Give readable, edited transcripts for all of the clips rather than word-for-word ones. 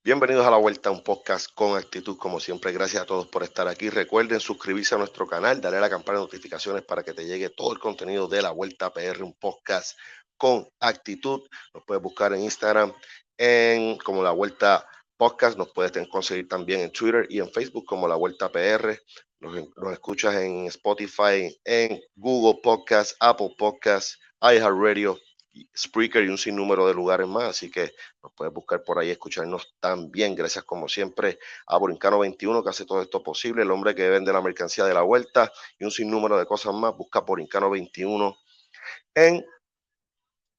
Bienvenidos a La Vuelta, un podcast con actitud, como siempre. Gracias a todos por estar aquí. Recuerden suscribirse a nuestro canal, darle a la campana de notificaciones para que te llegue todo el contenido de La Vuelta PR, un podcast con actitud. Nos puedes buscar en Instagram como La Vuelta Podcast. Nos puedes conseguir también en Twitter y en Facebook como La Vuelta PR. Nos escuchas en Spotify, en Google Podcast, Apple Podcast, iHeartRadio, Spreaker y un sinnúmero de lugares más, así que nos puedes buscar por ahí, escucharnos también. Gracias como siempre a Borincano21 que hace todo esto posible, el hombre que vende la mercancía de La Vuelta y un sinnúmero de cosas más. Busca Borincano21 en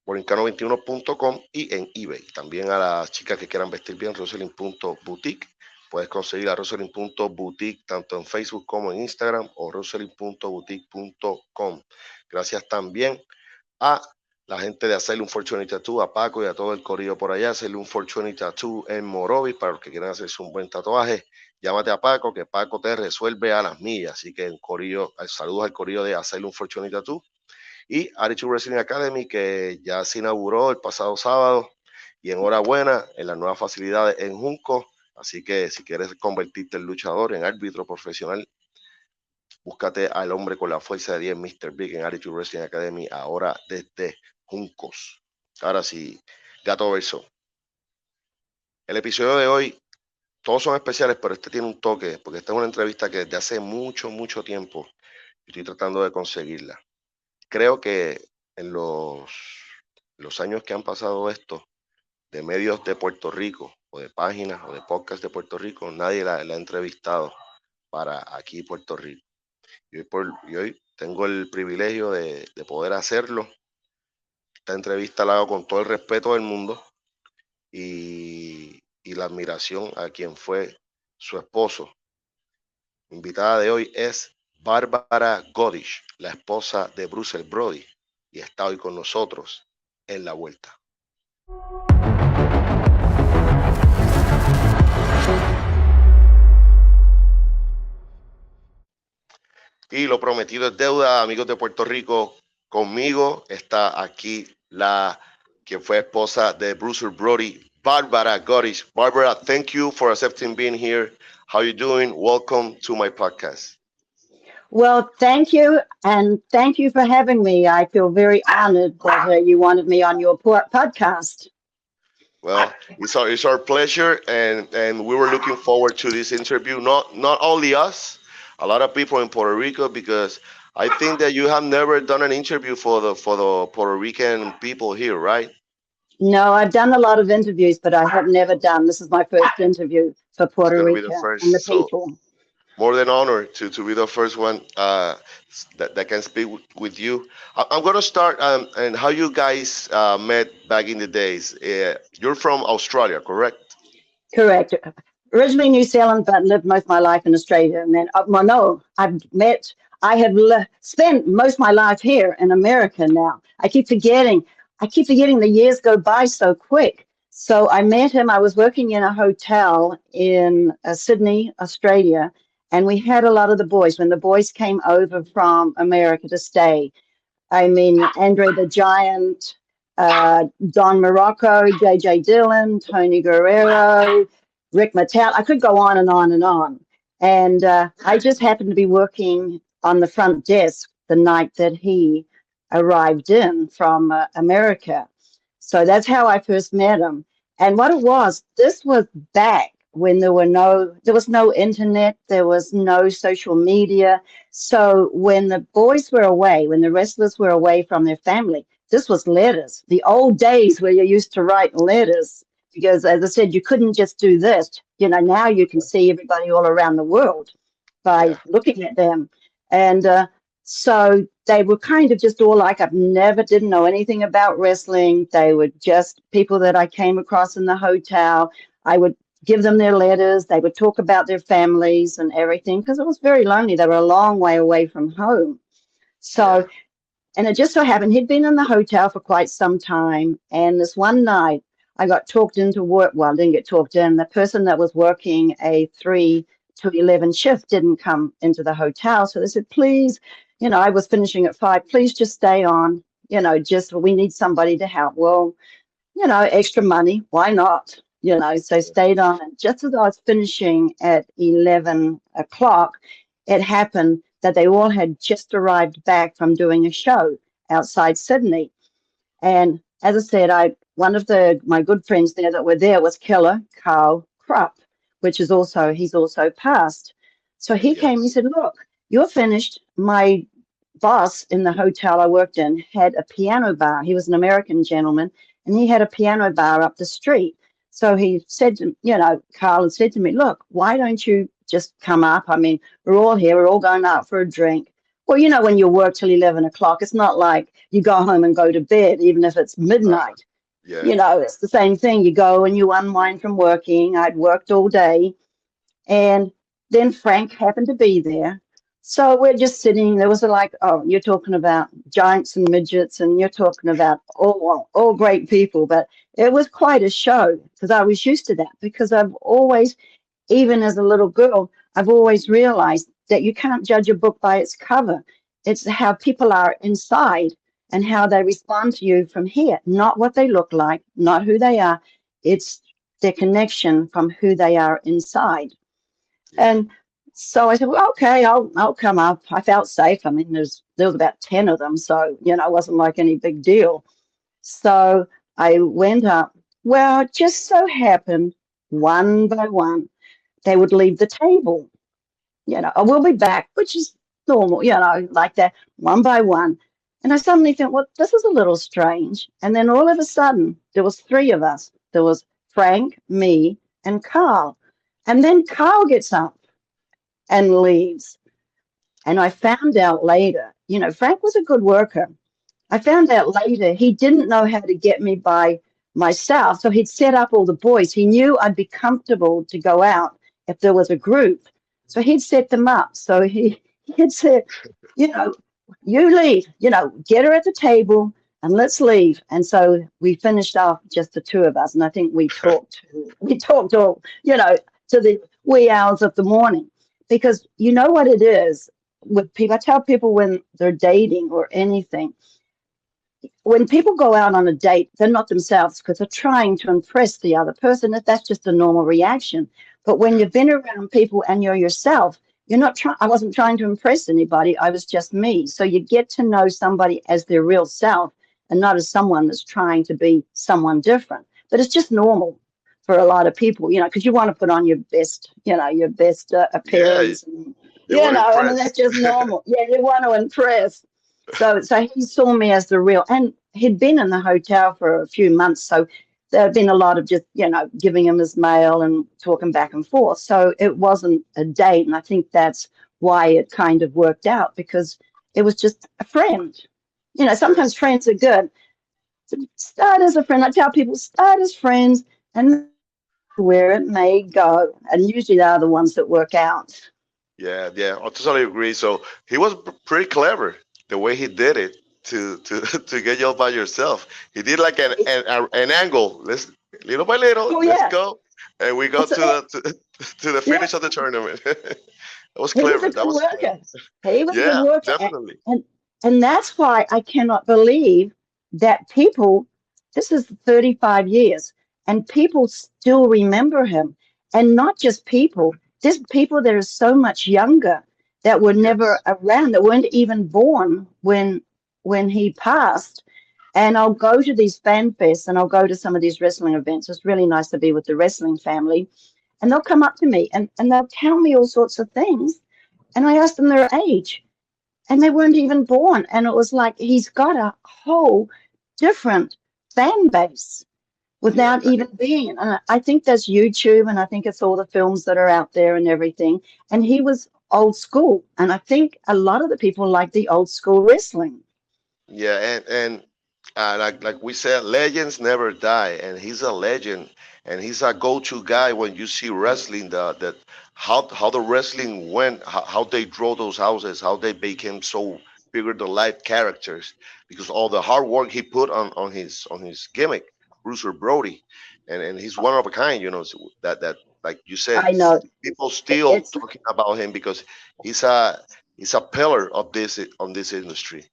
borincano21.com y en eBay. También a las chicas que quieran vestir bien, Rosalind.boutique. Puedes conseguir a Rosalind.boutique tanto en Facebook como en Instagram o Rosalind.boutique.com. Gracias también a la gente de Asylum 420 Tattoo, a Paco y a todo el corillo por allá. Asylum 420 Tattoo en Morovis, para los que quieran hacerse un buen tatuaje. Llámate a Paco, que Paco te resuelve a las millas. Así que saludos al corillo de Asylum 420 Tattoo. Y Attitude Wrestling Academy, que ya se inauguró el pasado sábado. Y enhorabuena en las nuevas facilidades en Junco. Así que si quieres convertirte en luchador, en árbitro profesional, búscate al hombre con la fuerza de 10, Mr. Big, en Attitude Wrestling Academy, ahora desde Juncos. Ahora sí, gato verso. El episodio de hoy, todos son especiales, pero este tiene un toque, porque esta es una entrevista que desde hace mucho tiempo estoy tratando de conseguirla. Creo que en los años que han pasado esto, de medios de Puerto Rico, o de páginas, o de podcasts de Puerto Rico, nadie la ha entrevistado para aquí Puerto Rico. Y hoy tengo el privilegio de poder hacerlo. Esta entrevista la hago con todo el respeto del mundo y la admiración a quien fue su esposo. Mi invitada de hoy es Bárbara Goodish, la esposa de Bruiser Brody, y está hoy con nosotros en La Vuelta. Y lo prometido es deuda, amigos de Puerto Rico. Conmigo está aquí quien fue esposa de Bruiser Brody, Bárbara Goodish. Barbara, thank you for accepting being here. How you doing? Welcome to my podcast. Well, thank you, and thank you for having me. I feel very honored that you wanted me on your podcast. Well, it's our pleasure, and we were looking forward to this interview. Not only us, a lot of people in Puerto Rico, because I think that you have never done an interview for the Puerto Rican people here, right? No, I've done a lot of interviews, but I have never done. This is my first interview for Puerto It's gonna be Rico the first, and the so people. more than honored to be the first one that can speak with you. I'm going to start and how you guys met back in the days. You're from Australia, correct? Correct. Originally New Zealand, but lived most of my life in Australia. And then, well, no, I have spent most of my life here in America now. I keep forgetting the years go by so quick. So I met him. I was working in a hotel in Sydney, Australia, and we had a lot of the boys. When the boys came over from America to stay, I mean, Andre the Giant, Don Morocco, J.J. Dillon, Tony Guerrero, Rick Mattel. I could go on and on and on. And I just happened to be working on the front desk the night that he arrived in from America. So that's how I first met him. And what it was, this was back when there was no internet, there was no social media. So when the boys were away, when the wrestlers were away from their family, this was letters, the old days where you used to write letters, because as I said, you couldn't just do this. You know, now you can see everybody all around the world by looking at them. And so they were kind of just all like, didn't know anything about wrestling. They were just people that I came across in the hotel. I would give them their letters. They would talk about their families and everything, because it was very lonely. They were a long way away from home. So, and it just so happened he'd been in the hotel for quite some time. And this one night I got talked into work. Well, I didn't get talked in. The person that was working a 3 to 11 shift didn't come into the hotel. So they said, please, you know, I was finishing at 5. Please just stay on. You know, we need somebody to help. Well, you know, extra money. Why not? So stayed on. And just as I was finishing at 11 o'clock, it happened that they all had just arrived back from doing a show outside Sydney. And as I said, one of my good friends there that were there was Killer Carl Krupp, he's also passed. So he came, he Yes. said, look, you're finished. My boss in the hotel I worked in had a piano bar. He was an American gentleman, and he had a piano bar up the street. So he said to, Carl had said to me, look, why don't you just come up? I mean, we're all here. We're all going out for a drink. Well, when you work till 11 o'clock, it's not like you go home and go to bed, even if it's midnight. Yeah. It's the same thing. You go and you unwind from working. I'd worked all day. And then Frank happened to be there. So we're just sitting. There was you're talking about giants and midgets, and you're talking about all great people. But it was quite a show because I was used to that, because I've always, even as a little girl, I've always realized that you can't judge a book by its cover. It's how people are inside and how they respond to you from here, not what they look like, not who they are. It's their connection from who they are inside. And so I said, well, okay, I'll come up. I felt safe. I mean, there was about 10 of them, so it wasn't like any big deal. So I went up. Well, it just so happened, one by one, they would leave the table. I will be back, which is normal, like that, one by one. And I suddenly thought, well, this is a little strange. And then all of a sudden, there was three of us. There was Frank, me, and Carl. And then Carl gets up and leaves. And I found out later, Frank was a good worker. I found out later he didn't know how to get me by myself. So he'd set up all the boys. He knew I'd be comfortable to go out if there was a group. So he'd set them up. So he'd say, you leave, get her at the table and let's leave. And so we finished off just the two of us. And I think we talked all, to the wee hours of the morning, because you know what it is with people. I tell people when they're dating or anything, when people go out on a date, they're not themselves because they're trying to impress the other person. That's just a normal reaction. But when you've been around people and you're yourself, you're not trying. I wasn't trying to impress anybody. I was just me. So you get to know somebody as their real self and not as someone that's trying to be someone different. But it's just normal for a lot of people, because you want to put on your best, appearance. Yeah, and, I mean, that's just normal. Yeah, you want to impress. So he saw me as the real, and he'd been in the hotel for a few months. So there had been a lot of just, giving him his mail and talking back and forth. So it wasn't a date. And I think that's why it kind of worked out, because it was just a friend. Sometimes friends are good. So start as a friend. I tell people, start as friends and where it may go. And usually they are the ones that work out. Yeah, I totally agree. So he was pretty clever the way he did it to get you all by yourself. He did like an angle. Let's little by little. Oh, Let's yeah. go, and we got to the finish of the tournament. That was He was clever. a That good was clever. worker. He was a Yeah, good worker. definitely. And that's why I cannot believe that people, this is 35 years, and people still remember him. And not just people, there's people that are so much younger that were never Yes. around, that weren't even born when he passed. And I'll go to these fan fests and I'll go to some of these wrestling events. It's really nice to be with the wrestling family. And they'll come up to me and they'll tell me all sorts of things. And I ask them their age, and they weren't even born. And it was like he's got a whole different fan base Yeah, without even being. And I think that's YouTube, and I think it's all the films that are out there and everything. And he was old school, and I think a lot of the people like the old school wrestling. yeah, and like we said, legends never die, and he's a legend, and he's a go-to guy when you see wrestling. That how the wrestling went, how they draw those houses, how they became so bigger than life characters, because all the hard work he put on his gimmick, Bruiser Brody, and he's one of a kind. So that like you said, I know people still it's. talking about him because he's a pillar of this on this industry.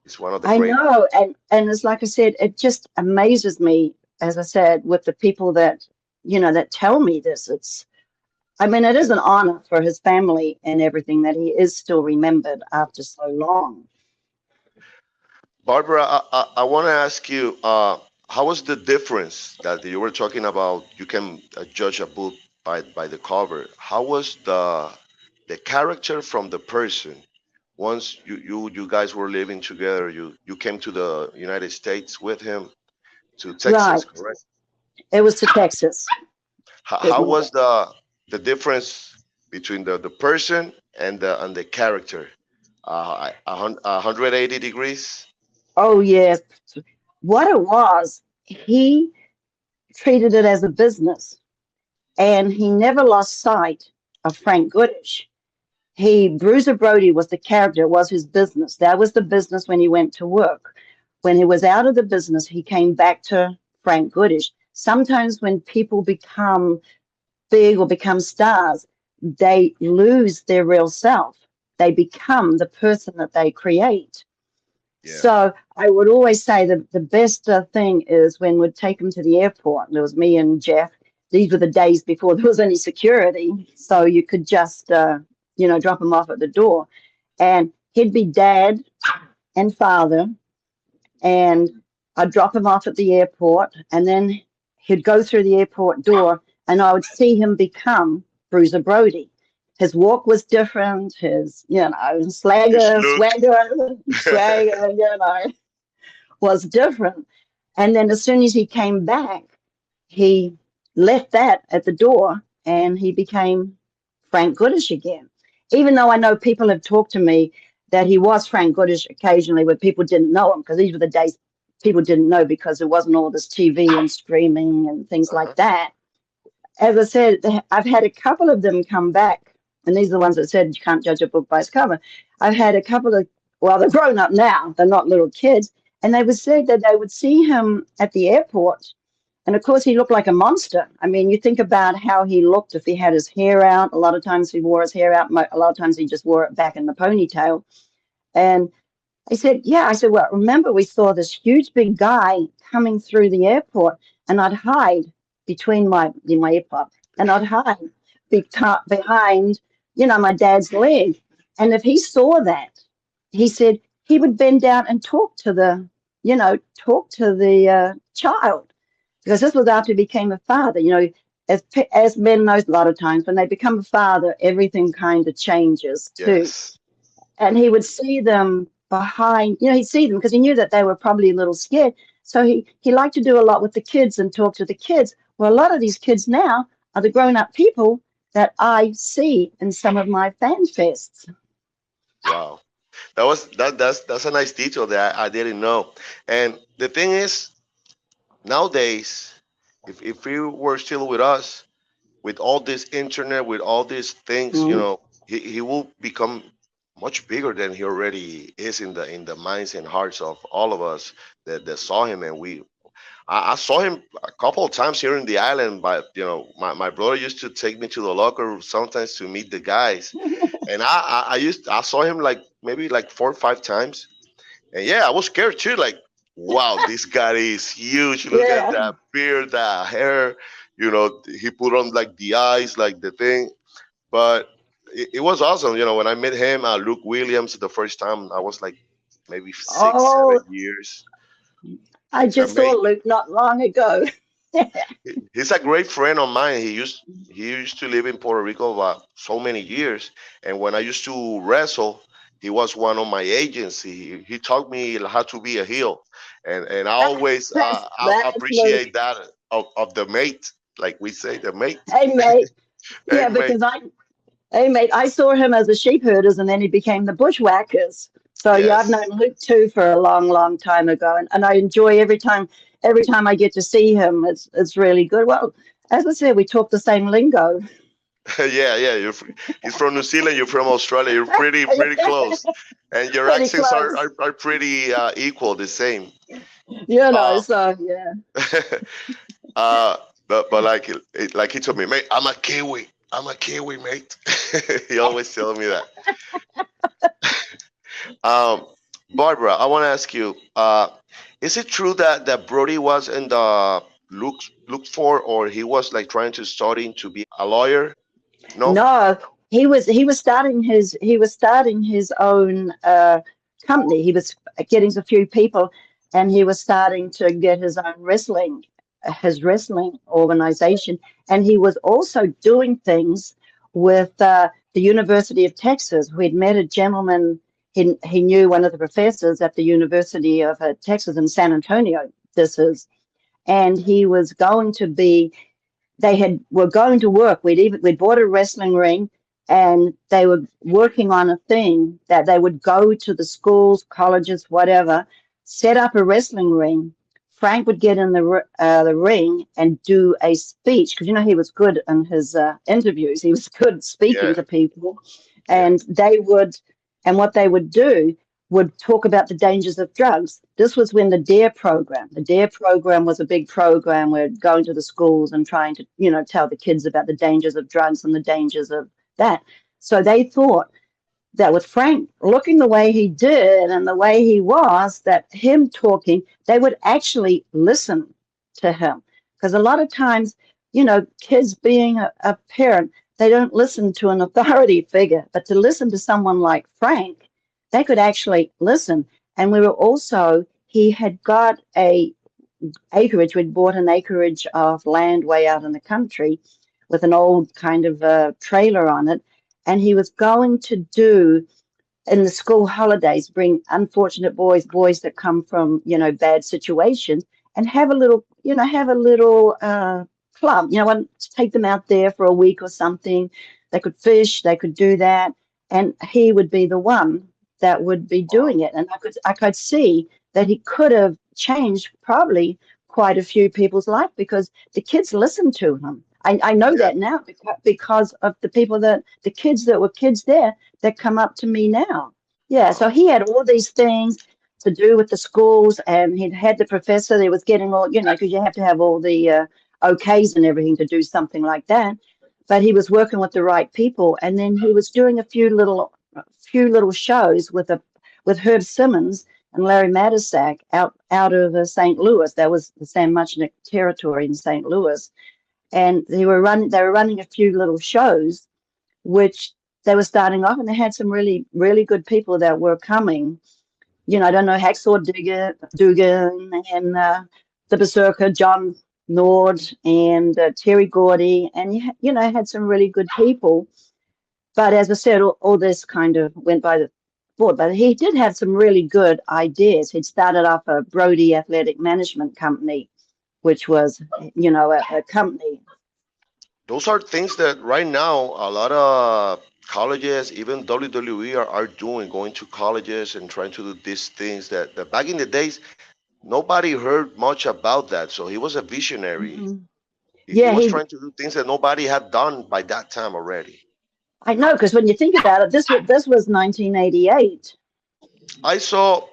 He's one of the I great. know, and it's like I said, it just amazes me, as I said, with the people that that tell me this. I mean, it is an honor for his family and everything that he is still remembered after so long. Barbara, I want to ask you, how was the difference that you were talking about? You can judge a book by the cover. How was the character from the person? Once you guys were living together, you came to the United States with him to Texas, Right. correct? It was to Texas. It How was. was the difference between the person and the character? 180 degrees. Oh, yes. What it was, he treated it as a business, and he never lost sight of Frank Goodish. Bruiser Brody was the character, it was his business. That was the business when he went to work. When he was out of the business, he came back to Frank Goodish. Sometimes when people become big or become stars, they lose their real self. They become the person that they create. Yeah. So I would always say that the best thing is when we'd take him to the airport. There was me and Jeff. These were the days before there was any security, so you could just, drop him off at the door, and he'd be dad and father, and I'd drop him off at the airport, and then he'd go through the airport door, and I would see him become Bruiser Brody. His walk was different. His, His look. swagger, was different. And then as soon as he came back, he left that at the door and he became Frank Goodish again. Even though I know people have talked to me that he was Frank Goodish occasionally where people didn't know him, because these were the days people didn't know because there wasn't all this TV and streaming and things Uh-huh. like that. As I said, I've had a couple of them come back, and these are the ones that said you can't judge a book by its cover. I've had a couple of, well, they're grown up now, they're not little kids, and they would say that they would see him at the airport. And of course, he looked like a monster. I mean, you think about how he looked if he had his hair out. A lot of times he wore his hair out. A lot of times he just wore it back in the ponytail. And I said, yeah. I said, well, remember we saw this huge big guy coming through the airport, and I'd hide between my earpod, and I'd hide behind, my dad's leg. And if he saw that, he said he would bend down and talk to the child, because this was after he became a father. As men know, a lot of times when they become a father, everything kind of changes too. Yes. And he would see them behind, he'd see them because he knew that they were probably a little scared. So he liked to do a lot with the kids and talk to the kids. Well, a lot of these kids now are the grown-up people that I see in some of my fan fests. Wow. That's a nice detail that I didn't know. And the thing is, nowadays, if he were still with us, with all this internet, with all these things, Mm. he will become much bigger than he already is in the minds and hearts of all of us that saw him. And I saw him a couple of times here in the island. But my brother used to take me to the locker room sometimes to meet the guys, and I saw him like maybe like 4 or 5 times. And yeah, I was scared too. Like, wow, this guy is huge. Look at Yeah. that beard, that hair. He put on like the eyes, like the thing. But it was awesome. When I met him, Luke Williams, the first time, I was like maybe six, Oh, 7 years. I He's just saw amazing. Luke not long ago. He's a great friend of mine. He used to live in Puerto Rico about so many years, and when I used to wrestle, he was one of my agents. He taught me how to be a heel, and I always I That's Luke. appreciate that of the mate, like we say, the mate. Hey, mate. Hey Yeah, mate, because I saw him as the sheep herders, and then he became the bushwhackers. So yeah, I've yes, known Luke too for a long, long time ago, and I enjoy every time I get to see him. It's really good. Well, as I said, we talk the same lingo. yeah, yeah. He's from New Zealand. You're from Australia. You're pretty close, and your Pretty accents are close, are, are pretty equal, the same. Uh, So yeah. uh, but like he told me, mate, I'm a Kiwi. I'm a Kiwi, mate. He always tells me that. Um, Barbara, I want to ask you, is it true that Brody was in looked for, or he was like trying to study to be a lawyer? No. No, he was starting his own company. He was getting a few people, and he was starting to get his wrestling organization, and he was also doing things with the University of Texas. We'd met a gentleman. He knew one of the professors at the University of Texas in San Antonio. This is, and he was going to be were going to work. We'd bought a wrestling ring, and they were working on a thing that they would go to the schools, colleges, whatever, set up a wrestling ring. Frank would get in the ring and do a speech, because he was good in his interviews. He was good speaking Yeah. to people, Yeah. and what they would do would talk about the dangers of drugs. This was when the DARE program was a big program. We're going to the schools and trying to, tell the kids about the dangers of drugs and the dangers of that. So they thought that with Frank looking the way he did and the way he was, that him talking, they would actually listen to him. Because a lot of times, kids being a parent, they don't listen to an authority figure, but to listen to someone like Frank, they could actually listen. And he had got we'd bought an acreage of land way out in the country with an old kind of trailer on it. And he was going to do in the school holidays, bring unfortunate boys that come from, bad situations, and have a little club, and take them out there for a week or something. They could fish, they could do that. And he would be the one that would be Wow. doing it. And I could see that he could have changed probably quite a few people's life, because the kids listened to him. I know Yeah. that now because of the kids that were kids there that come up to me now. Yeah, so Wow. he had all these things to do with the schools, and he'd had the professor that was getting all, because you have to have all the okays and everything to do something like that. But he was working with the right people, and then he was doing a few little shows with Herb Simmons and Larry Matisak out of St. Louis. That was the San Muchnick territory in St. Louis, and they were running a few little shows, which they were starting off, and they had some really, really good people that were coming. I don't know, Dugan and the Berserker, John Nord, and Terry Gordy, and had some really good people. But as I said, all this kind of went by the board. But he did have some really good ideas. He'd started off a Brody Athletic Management Company, which was, a company. Those are things that right now a lot of colleges, even WWE, are doing, going to colleges and trying to do these things that back in the days nobody heard much about that. So he was a visionary. Mhm. He Yeah, was trying to do things that nobody had done by that time already. I know, because when you think about it, this was 1988. I saw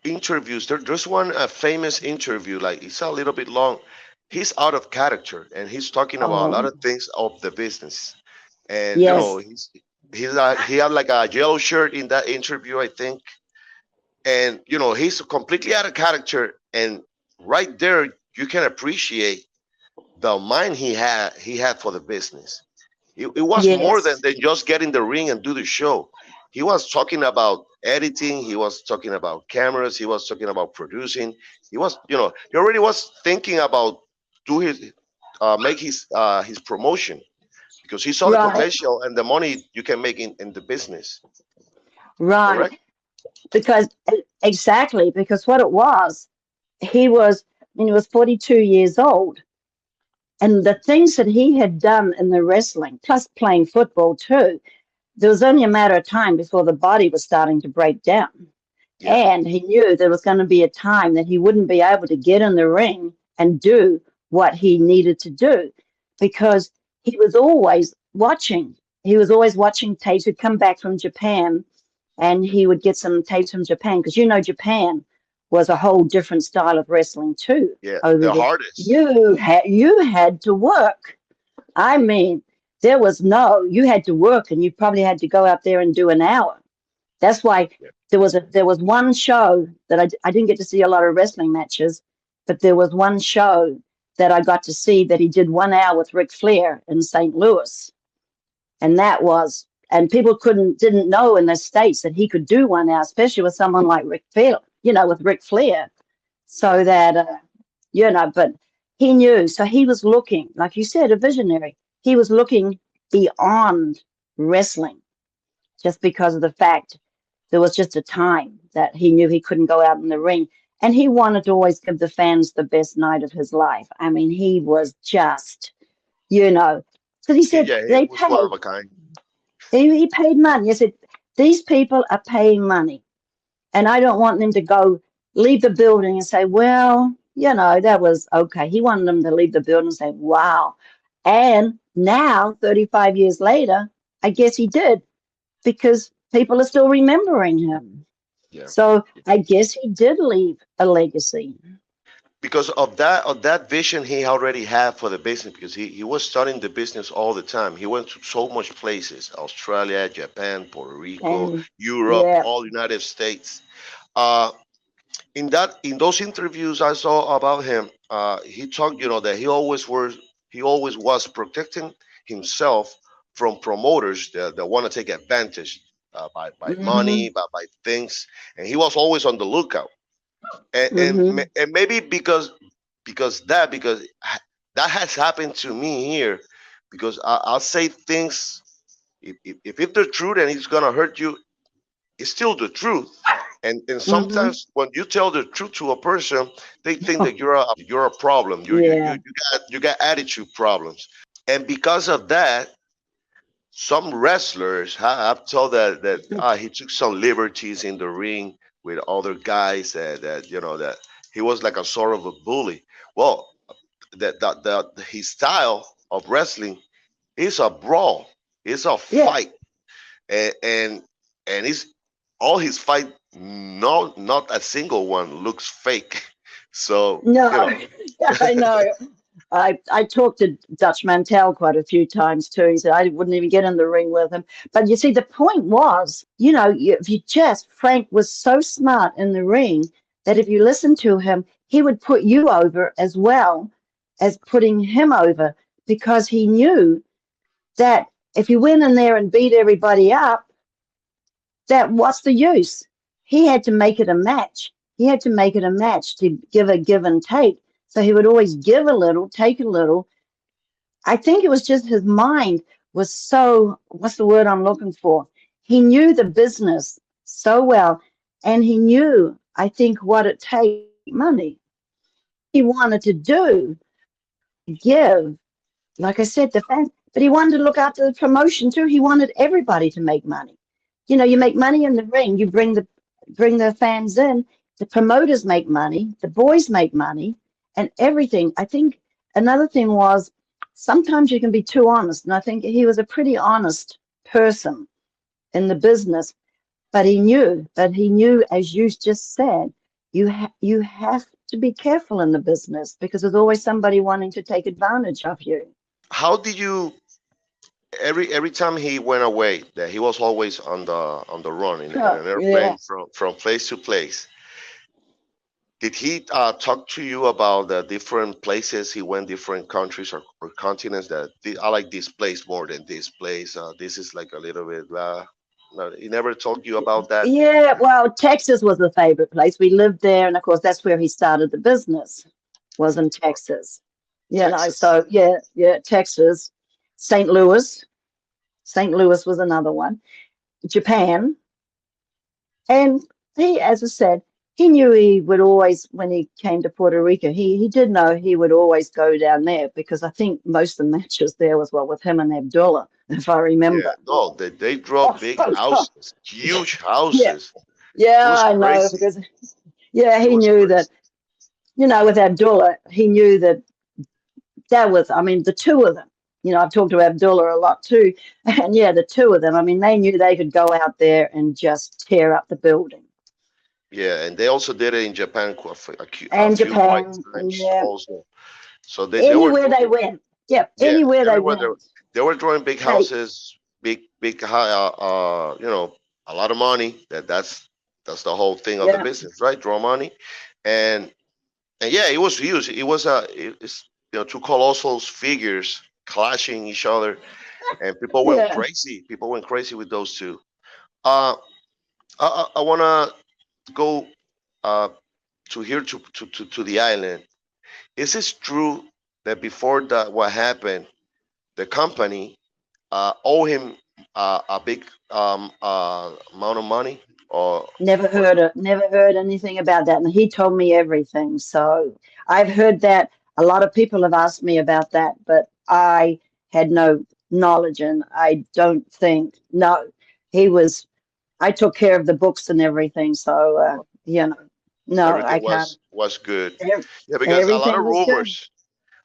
interviews. There's one famous interview, like it's a little bit long. He's out of character and he's talking about a lot Oh, of things of the business. And yes, he had like a yellow shirt in that interview, I think. And he's completely out of character. And right there, you can appreciate the mind he had for the business. It was more yes, than just get in the ring and do the show. He was talking about editing. He was talking about cameras. He was talking about producing. He already was thinking about do his make his promotion, because he saw the right, potential and the money you can make in the business. right. Correct? Because exactly, because what it was, he was when he was 42 years old, and the things that he had done in the wrestling, plus playing football too, there was only a matter of time before the body was starting to break down. Yeah. And he knew there was going to be a time that he wouldn't be able to get in the ring and do what he needed to do, because he was always watching. He was always watching tapes. He'd come back from Japan, and he would get some tapes from Japan, because Japan was a whole different style of wrestling too Yeah. over The there. hardest. You had to work. I mean, you had to work, and you probably had to go out there and do an hour. That's why Yeah. there was one show that I didn't get to see a lot of wrestling matches, but there was one show that I got to see that he did 1 hour with Ric Flair in St. Louis. And that was, and people didn't know in the States that he could do 1 hour, especially with someone like Ric Flair, with Ric Flair. So that, but he knew. So he was looking, like you said, a visionary. He was looking beyond wrestling just because of the fact there was just a time that he knew he couldn't go out in the ring. And he wanted to always give the fans the best night of his life. I mean, he was just, because he said Yeah, he they was one paid. of a kind. He paid money. He said, these people are paying money. And I don't want them to leave the building and say, well, that was okay. He wanted them to leave the building and say, wow. And now, 35 years later, I guess he did, because people are still remembering him. Yeah. So I guess he did leave a legacy. Because of that vision he already had for the business, because he was studying the business all the time. He went to so much places: Australia, Japan, Puerto Rico, And Europe, yeah. all United States. uh in those interviews I saw about him, he talked, that he always was protecting himself from promoters that want to take advantage, by Mm-hmm. money, by things, and he was always on the lookout. and and, Mm-hmm. ma- and maybe because that has happened to me here, because I'll say things, if it's the truth and it's gonna hurt you, it's still the truth. And Mm-hmm. sometimes when you tell the truth to a person, they think that you're a problem. Yeah. You got attitude problems. And because of that, some wrestlers have told that he took some liberties in the ring with other guys, that he was like a sort of a bully. Well, that his style of wrestling is a brawl, it's a Yeah. fight, and he's all his fight. No, not a single one looks fake. So No, I know. I talked to Dutch Mantel quite a few times too. He said I wouldn't even get in the ring with him. But you see, the point was, if you Frank was so smart in the ring that if you listen to him, he would put you over as well as putting him over, because he knew that if you went in there and beat everybody up, that what's the use? He had to make it a match. He had to make it a match to give a give and take. So he would always give a little, take a little. I think it was just his mind was so, what's the word I'm looking for? He knew the business so well, and he knew, I think, what it takes to make money. He wanted to do, give, like I said, the fans, but he wanted to look after the promotion too. He wanted everybody to make money. You make money in the ring, you bring the fans in, the promoters make money, the boys make money, and everything. I think another thing was sometimes you can be too honest, and I think he was a pretty honest person in the business, but he knew, as you just said, you have to be careful in the business because there's always somebody wanting to take advantage of you. how did you, every time he went away, that he was always on the run in Oh, an yeah. airplane from place to place? Did he talk to you about the different places he went, different countries or continents, that I like this place more than this place? This is like a little bit. No, he never told you about that. Yeah, well, Texas was the favorite place. We lived there, and of course, that's where he started the business, was in Texas. Texas. So yeah, Texas, St. Louis. St. Louis was another one. Japan, and he, as I said, he knew he would always, when he came to Puerto Rico, he did know he would always go down there because I think most of the matches there was with him and Abdullah, if I Yeah, remember. no, they draw big houses, huge Yeah, houses. It yeah, was I know crazy. because yeah, It he was knew that. crazy. With Abdullah, he knew that was, I mean, the two of them. I've talked to Abdullah a lot too. And yeah, the two of them, I mean, they knew they could go out there and just tear up the building. Yeah, and they also did it in Japan a And few quite Japan, times yeah, also. So they were anywhere they doing, went. Yeah, yeah, anywhere they everywhere went. they were drawing big They, houses, big high, a lot of money. That's the whole thing of the yeah, business, right? Draw money, and And yeah, it was huge. It was it's two colossal figures clashing each other, and people went Yeah. crazy. People went crazy with those two. Uh, I wanna go uh to here to the island. Is it true that before that what happened, the company owe him a big amount of money, or Never heard anything about that. And he told me everything. So I've heard that. A lot of people have asked me about that, but I had no knowledge, and I don't think, no, he was, I took care of the books and everything. So, no, I everything can't. was good? Ev- Yeah, because Everything was good.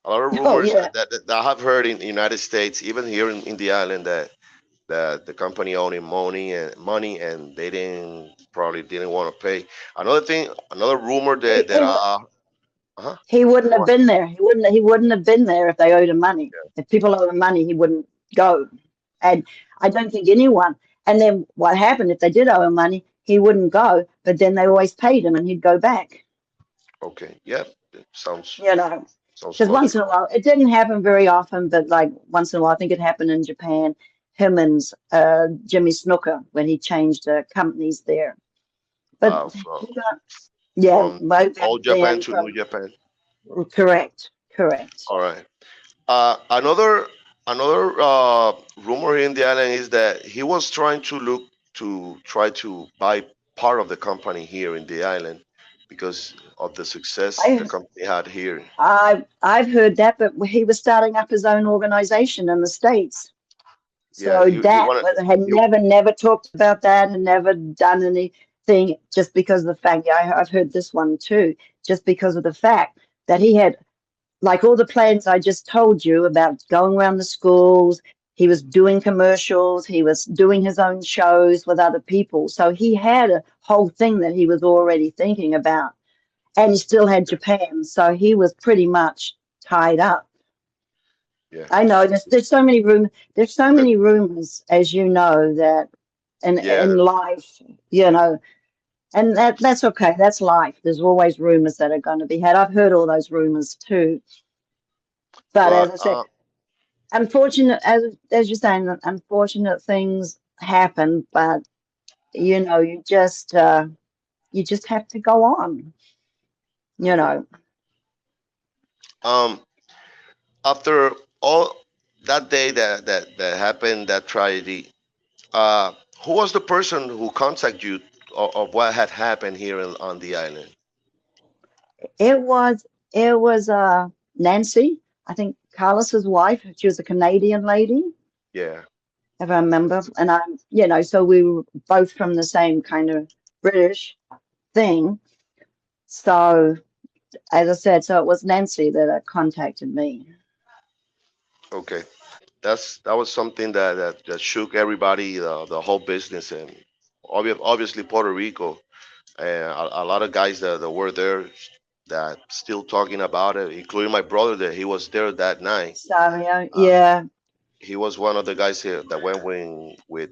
a lot of Oh, rumors yeah. that I have heard in the United States, even here in the island, that the company owed him money, and they didn't want to pay. Another thing, another rumor He, that he, uh-huh, He wouldn't go have on. been there. He wouldn't have been there if they owed him money. If people owe him money, he wouldn't go. And I don't think anyone. And then what happened if they did owe him money? He wouldn't go, but then they always paid him, and he'd go back. Okay, yeah, it You know, sounds because once in a logical. while, it didn't happen very often, but like once in a while, I think it happened in Japan. Him and Jimmy Snooker when he changed companies there. But Uh, from he got, yeah, from way back old Japan then to New from Japan. correct, correct. All right. Another rumor here in the island is that he was trying to look to try to buy part of the company here in the island because of the success the I company had here. I've heard that, but he was starting up his own organization in the States. Yeah, So he that wanted. but had He, never talked about that and never done anything just because of the fact, yeah, I've heard this one too, just because of the fact that he had like all the plans I just told you about going around the schools, he was doing commercials, he was doing his own shows with other people. So he had a whole thing that he was already thinking about. And he still had Japan, so he was pretty much tied up. yeah, I know there's so the, many rumors, as you know, that yeah, in life, you know, and that's okay. That's life. There's always rumors that are going to be had. I've heard all those rumors too. But as but I said, unfortunate as you're saying, unfortunate things happen. But you just have to go on. You mhm. know, um, after all that day that happened, that tragedy, uh, who was the person who contacted you of what had happened here on the island? it was Nancy. I think Carlos's wife. She was a Canadian lady, Yeah. if I remember. And so we were both from the same kind of British thing. So as I said, so it was Nancy that contacted me. Okay. That was something that shook everybody, the whole business, and obviously Puerto Rico, and a lot of guys that were there that still talking about it, including my brother that he was there that night. So Uh, yeah, he was one of the guys here that went with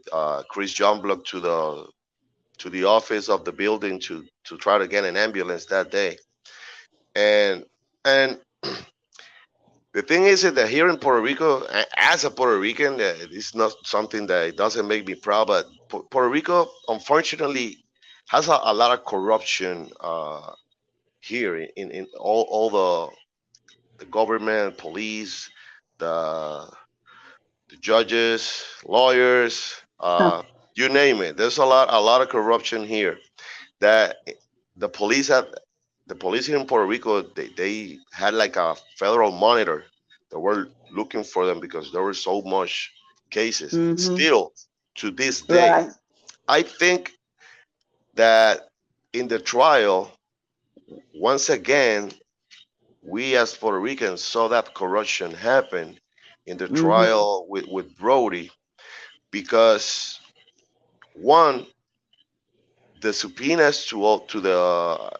Chris John Block to the office of the building to try to get an ambulance that day, and and the thing is that here in Puerto Rico, as a Puerto Rican, it's not something that it doesn't make me proud. But Puerto Rico, unfortunately, has a lot of corruption here in all the government, police, the the judges, lawyers, you name it. There's a lot of corruption here. That the police have the police here in Puerto Rico, they had like a federal monitor that were looking for them because there were so much cases. hmm Still to this day, right. I think that in the trial, once again, we as Puerto Ricans saw that corruption happen in the hmm trial with Brody because one, the subpoenas to the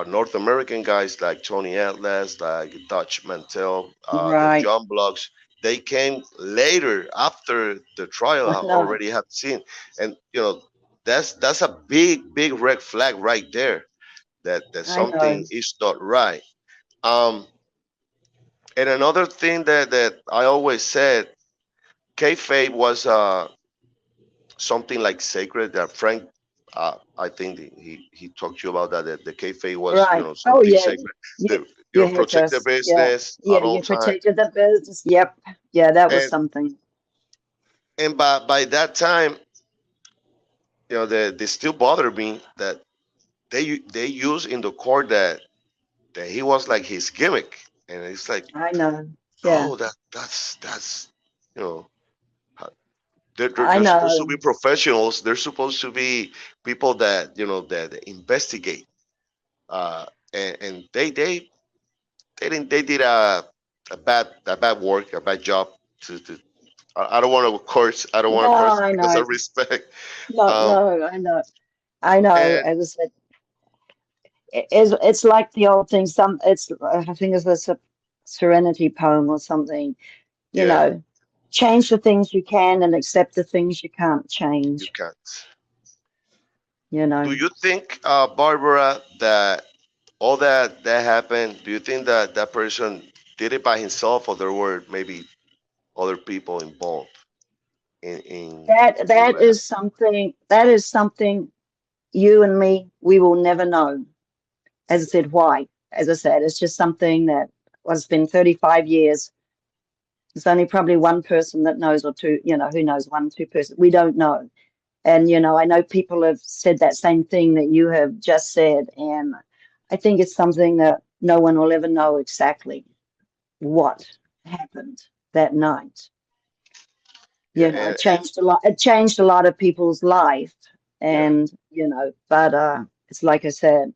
North American guys like Tony Atlas, like Dutch Mantel, the Right. John Blocks, they came later after the trial I know. already had seen, and that's a big red flag right there that I know. something is not right. Um, and another thing that I always said, kayfabe was something like sacred that Frank, I think he talked to you about that. That the kayfabe was, Right. Oh something yeah. sacred. You The, you had protect the us. Yeah. business Yeah. at all You time. protected the business. Yep. Yeah. That was And something. by that time, they still bother me that they use in the court that he was like his gimmick, and it's like, I know. Yeah. no, that's you know I they're supposed to know. be professionals. They're supposed to be people that that investigate. Uh, and they did a bad work, a bad job. To I don't want to curse. I don't want No, to curse I because know. of respect. No, Um, no, I know. I know. and As I said, it's like the old thing. I think it's a Serenity poem or something. You yeah, know, change the things you can and accept the things you can't you change. can't. You Do know, you think, Barbara, that all that happened? Do you think that that person did it by himself, or there were maybe other people involved in that what happened? is something. That is something you and me, we will never know. As I said, why? As I said, it's just something that was been 35 years. There's only probably one person that knows, or two, who knows, one, two person. We don't know. And, I know people have said that same thing that you have just said. And I think it's something that no one will ever know exactly what happened that night. Yeah, It and changed a lot. It changed a lot of people's life. yeah, And, but it's like I said,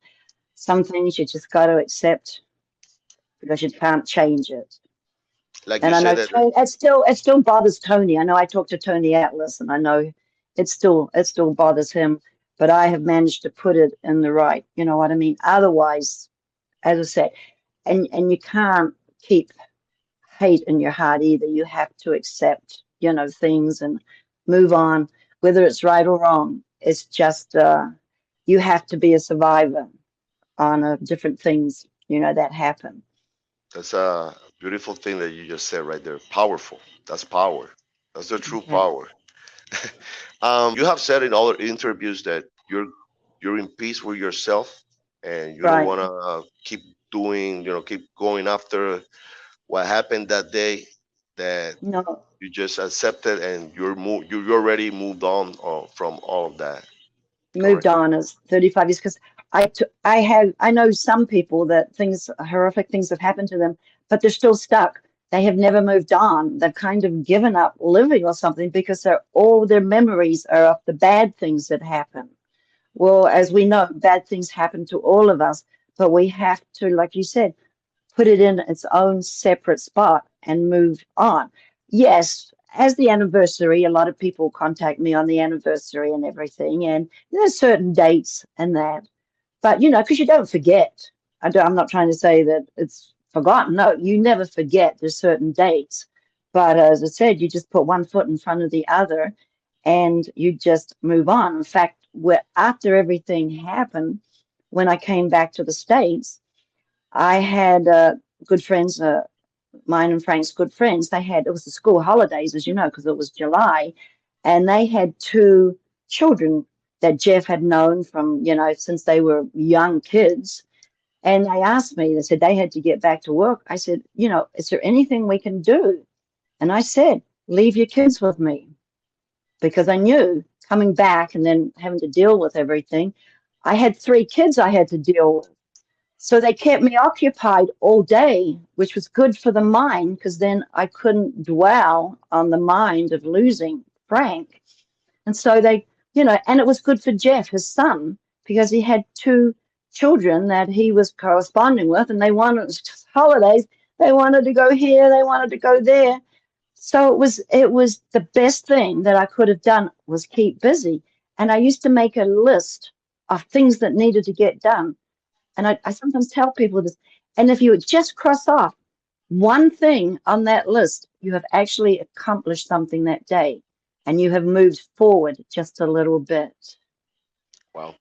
some things you just got to accept because you can't change it. like you And I said know that. it still bothers Tony. I know I talked to Tony Atlas, and I know it still bothers him. But I have managed to put it in the right. You know what I mean? Otherwise, as I said, and you can't keep hate in your heart either. You have to accept, things and move on, whether it's right or wrong. It's just you have to be a survivor on different things, that happen. That's a beautiful thing that you just said right there. Powerful. That's power. That's the true Okay. power. You have said in other interviews that you're in peace with yourself, and you don't Right. want to keep doing, keep going after what happened that day. That No. you just accepted, and you already moved on from all of that. Moved Correct. on as 35 years because I know some people that things horrific things have happened to them, but they're still stuck. They have never moved on. They've kind of given up living or something because all their memories are of the bad things that happen. Well, as we know, bad things happen to all of us, but we have to, like you said, put it in its own separate spot and move on. Yes, as the anniversary, a lot of people contact me on the anniversary and everything, and there's certain dates and that. But because you don't forget. I'm not trying to say that it's forgotten. No, you never forget. There's certain dates. But as I said, you just put one foot in front of the other, and you just move on. In fact, after everything happened, when I came back to the States, I had good friends, mine and Frank's good friends. It was the school holidays, as you know, because it was July, and they had two children that Jeff had known from, since they were young kids. And they asked me, they said they had to get back to work. I said, is there anything we can do? And I said, leave your kids with me, because I knew coming back and then having to deal with everything. I had three kids I had to deal with. So they kept me occupied all day, which was good for the mind because then I couldn't dwell on the mind of losing Frank. And so and it was good for Jeff, his son, because he had two children that he was corresponding with, and they wanted holidays. They wanted to go here, they wanted to go there. So it was the best thing that I could have done was keep busy. And I used to make a list of things that needed to get done, and I sometimes tell people this. And if you would just cross off one thing on that list, you have actually accomplished something that day and you have moved forward just a little bit. Wow.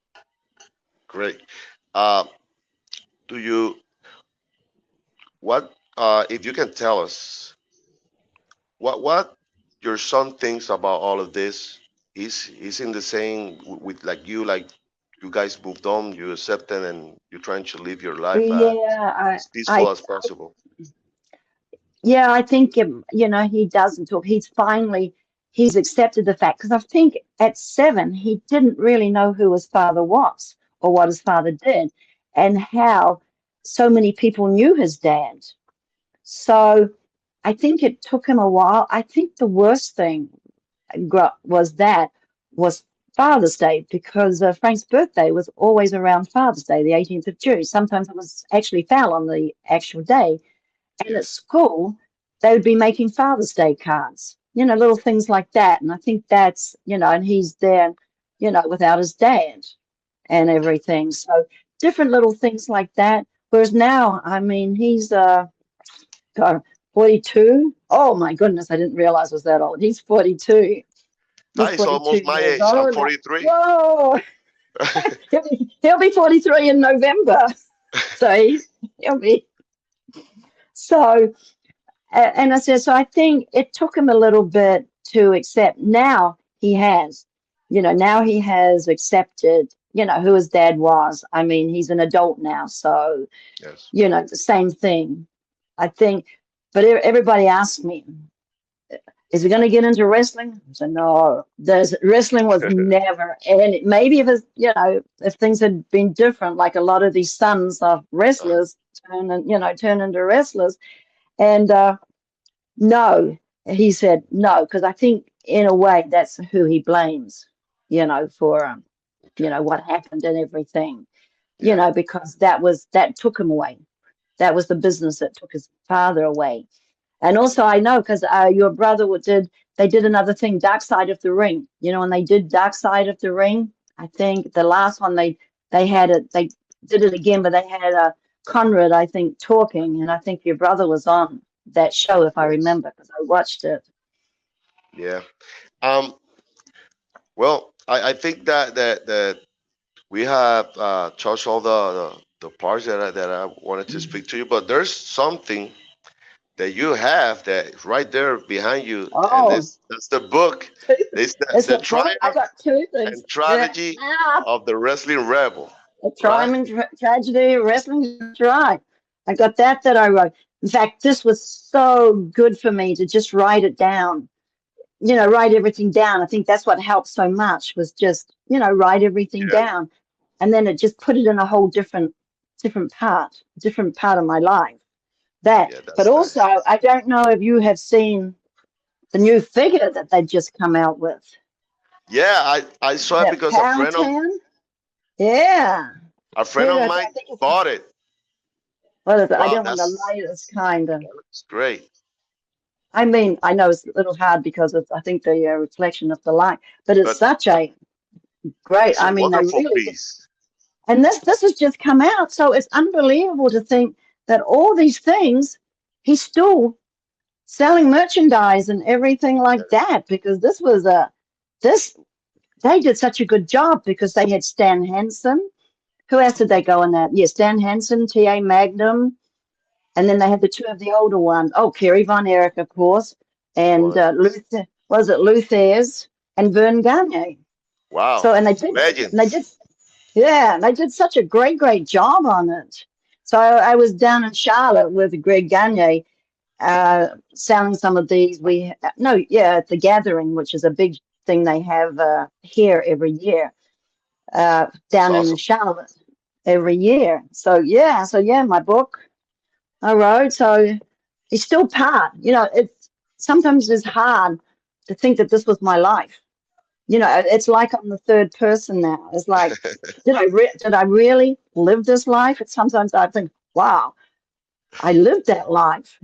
Great. Uh, do you? what if you can tell us what your son thinks about all of this? He's in the same with like you guys moved on, you accepted, and you're trying to live your life Yeah, as peaceful as possible. yeah, I think he doesn't talk. He's accepted the fact because I think at 7 he didn't really know who his father was or what his father did, and how so many people knew his dad. So I think it took him a while. I think the worst thing was Father's Day, because Frank's birthday was always around Father's Day, the 18th of June. Sometimes it was actually fell on the actual day. And Yeah, at school, they would be making Father's Day cards, little things like that. And I think that's, and he's there, without his dad and everything. So different little things like that. Whereas now, I mean, he's God, 42. Oh my goodness, I didn't realize I was that old. He's 42. He's that is 42 almost my years age. I'm old. 43. Whoa, he'll be 43 in November. So he'll be so. And I said, so I think it took him a little bit to accept. Now he has accepted, who his dad was. I mean, he's an adult now, so, Yes. the same thing. I think, but everybody asked me, is he going to get into wrestling? I said, no, wrestling was never, and maybe if things had been different, like a lot of these sons of Uh, wrestlers turn into wrestlers. And, no, he said no, because I think in a way that's who he blames, for okay. what happened and everything, Yeah. because that took him away. That was the business that took his father away. And also I know because your brother they did another thing, Dark Side of the Ring, and they did Dark Side of the Ring. I think the last one they did it again, but they had Conrad, I think, talking, and I think your brother was on that show, if I Yes. remember, because I watched it. Yeah. Um. Well, I think that we have touched all the parts that I wanted to speak to you, but there's something that you have that right there behind you, and Oh, that's the book. two. It's It's the a book. I triumph got two things. and Yeah. tragedy of the wrestling rebel, A right? crime and tragedy of wrestling. That's right. I got that I wrote. In fact, this was so good for me to just write it down. Write everything down. I think that's what helped so much was just, write everything Yeah, down, and then it just put it in a whole different part of my life. That, yeah, but that's also, nice. I don't know if you have seen the new figure that they just come out with. Yeah, I saw it That because Pound Town. Yeah. a friend of Yeah, mine I think it's bought it. what is it? I Wow, don't want the latest kind of. that's great. I mean, I know it's a little hard because of I think the reflection of the light, but it's But such a great. it's a I mean, they wonderful really. piece. And this has just come out, so it's unbelievable to think that all these things he's still selling merchandise and everything like that, because this they did such a good job because they had Stan Hansen. Who else did they go in that? Yeah, Stan Hansen, T.A. Magnum, and then they had the two of the older ones. Oh, Kerry Von Erich, of course, and Was Luther, was it Luthiers and Vern Gagne. wow, So, and they did, legends. yeah, they did such a great job on it. So I was down in Charlotte with Greg Gagne selling some of these. No, yeah, at the Gathering, which is a big thing they have here every year It's down in awesome. Charlotte every year. So yeah, my book I wrote. So it's still part. It's sometimes it's hard to think that this was my life. It's like I'm the third person now. It's like, did I really live this life? And sometimes I think, wow, I lived that life,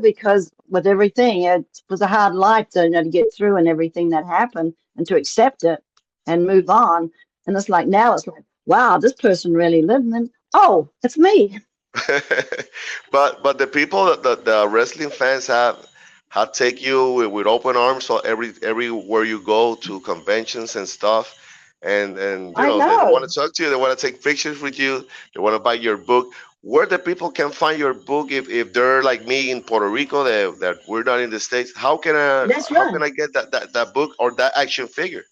because with everything, it was a hard life to get through and everything that happened and to accept it and move on. And it's like now it's like, wow, this person really lived. And then, oh, it's me. But the people the wrestling fans have take you with open arms so everywhere you go to conventions and stuff, and I they want know. to talk to you, they want to take pictures with you, they want to buy your book. where the people can find your book if they're like me in Puerto Rico that we're not in the States. That's How right. can I get that book or that action figure?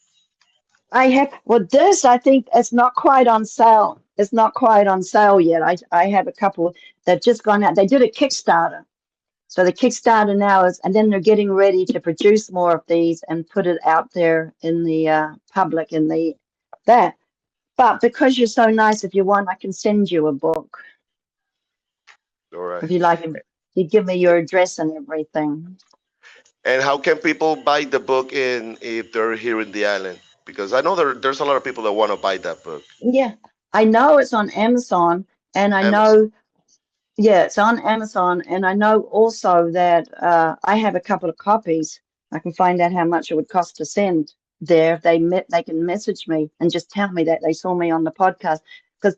I have, well, this, I think it's not quite on sale. It's not quite on sale yet. I have a couple that just gone out. They did a Kickstarter. So the Kickstarter now is, and then they're getting ready to produce more of these and put it out there in the public in the that. But because you're so nice, if you want, I can send you a book All right. if you like. You give me your address and everything. And how can people buy the book in if they're here in the island? Because I know there's a lot of people that want to buy that book. Yeah, I know it's on Amazon, and I Amazon. know, yeah, it's on Amazon, and I know also that I have a couple of copies. I can find out how much it would cost to send there. If they can message me and just tell me that they saw me on the podcast, because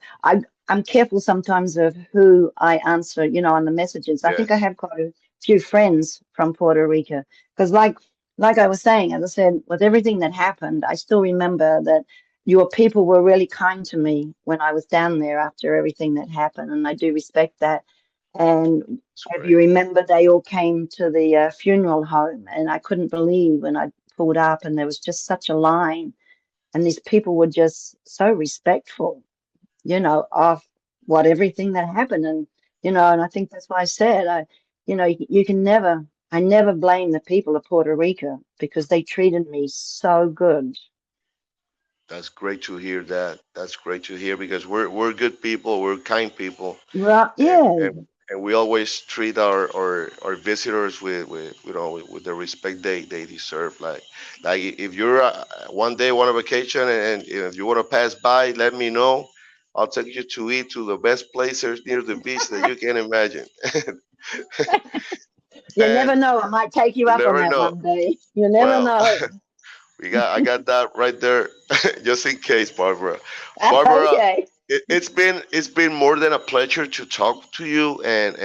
I'm careful sometimes of who I answer, on the messages. I think I Yes. have quite a few friends from Puerto Rico, because like I was saying, as I said, with everything that happened, I still remember that your people were really kind to me when I was down there after everything that happened, and I do respect that. And It's if you great. remember, they all came to the funeral home, and I couldn't believe when I pulled up, and there was just such a line, and these people were just so respectful, of what everything that happened, and I think that's why I said, you can never, I never blame the people of Puerto Rico because they treated me so good. That's great to hear that. That's great to hear because we're good people, we're kind people, Right? and Yeah, and we always treat our visitors with the respect they deserve. Like if you're one day on a vacation and if you want to pass by, let me know. I'll take you to eat to the best places near the beach that you can imagine. you And never know. I might take you you up on never that know. one day. You never Well, know. I got that right there, just in case, Barbara. Barbara, Okay. it's been more than a pleasure to talk to you and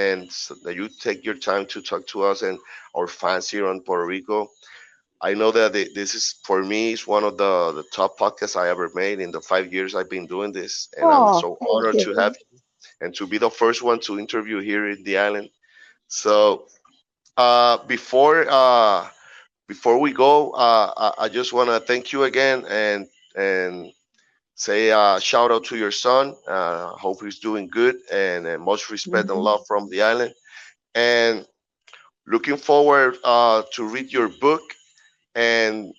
that you take your time to talk to us and our fans here on Puerto Rico. I know that this is for me is one of the top podcasts I ever made in the 5 years I've been doing this, and I'm Oh, so thank honored to have you. you and to be the first one to interview here in the island. So uh, before uh, before we go, I just want to thank you again and say shout out to your son. Hope he's doing good and much respect and Mhm. love from the island. And looking forward to read your book. And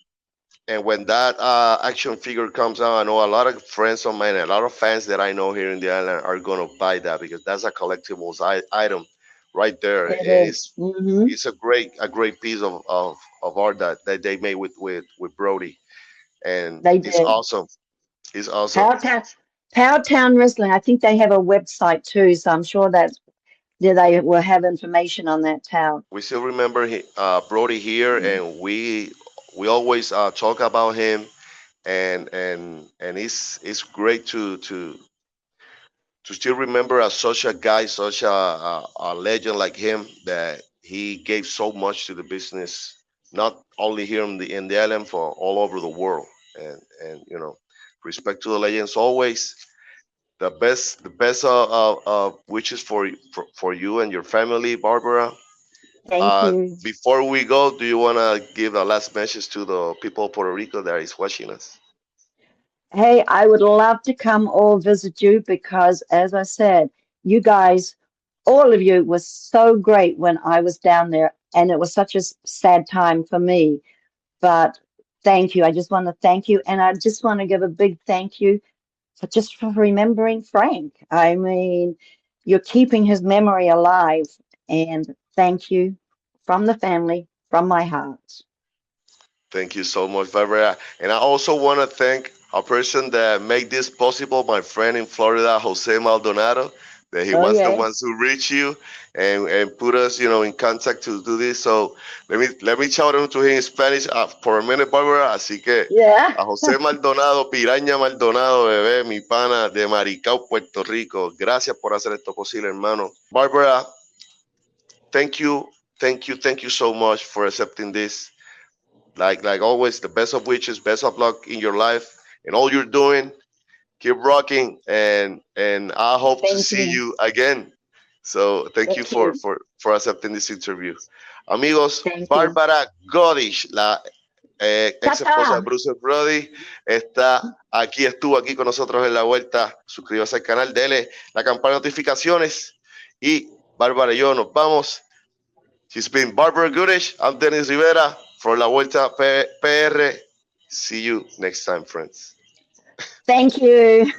and when that action figure comes out, I know a lot of friends of mine, a lot of fans that I know here in the island are gonna buy that because that's a collectibles item right there. It And is. Mm-hmm. it's a great piece of art that they made with Brody, and They it's did. awesome. It's awesome. Powtown, Powtown Wrestling. I think they have a website too, so I'm sure that yeah, they will have information on that town. We still remember Brody here, and we always talk about him, and it's great to still remember such a guy, such a legend like him that he gave so much to the business, not only here in the island, for all over the world. And respect to the legends always. The best wishes for you and your family, Barbara. Thank you. Before we go, do you want to give a last message to the people of Puerto Rico that is watching us? Hey, I would love to come all visit you because, as I said, you guys, all of you, was so great when I was down there, and it was such a sad time for me. But thank you. I just want to thank you, and I just want to give a big thank you for remembering Frank. I mean, you're keeping his memory alive, and thank you from the family, from my heart. Thank you so much, Barbara. And I also want to thank a person that made this possible, my friend in Florida, Jose Maldonado, that he Oh, was the one yes. to reach you and put us, in contact to do this. So let me shout out to him in Spanish for a minute, Barbara. Así que Yeah. a José Maldonado, Piraña Maldonado, bebé, mi pana de Maricao, Puerto Rico. Gracias por hacer esto posible, hermano. Barbara, thank you, thank you so much for accepting this. Like always, the best of wishes, best of luck in your life and all you're doing. Keep rocking, and I hope to Thank see you. you again. So thank you Thank you. for accepting this interview. Amigos, Thank you. Bárbara Goodish, la ex esposa de Ta-ta. Bruiser Brody, estuvo aquí con nosotros en la vuelta. Suscríbase al canal, dele la campana de notificaciones. Y Bárbara y yo nos vamos. She's been Barbara Goodish. I'm Dennis Rivera for La Vuelta PR. See you next time, friends. Thank you.